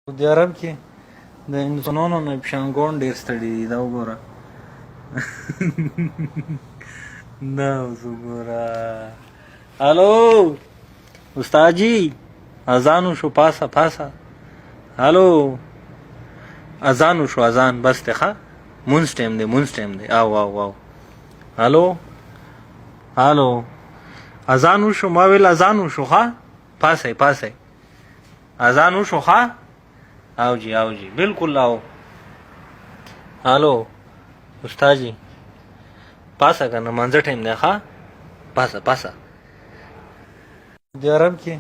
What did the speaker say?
سعودي عرب کې د انسانانو نه پشانګون ډېر ستړي دي دا وګوره دا اوس وګوره هلو استاد جي اذان وشو پاسه پاسه هلو اذان وشو اذان بس دی ښه مونځ ټایم دی مونځ ټایم دی او او او هلو هلو اذان وشو ما ویل اذان وشو ښه پاسه پاسه اذان وشو ښه आओ जी बिल्कुल आओ हेलो उस्ताद जी पासा करना मांझा टाइम देखा पासा पासा अरब की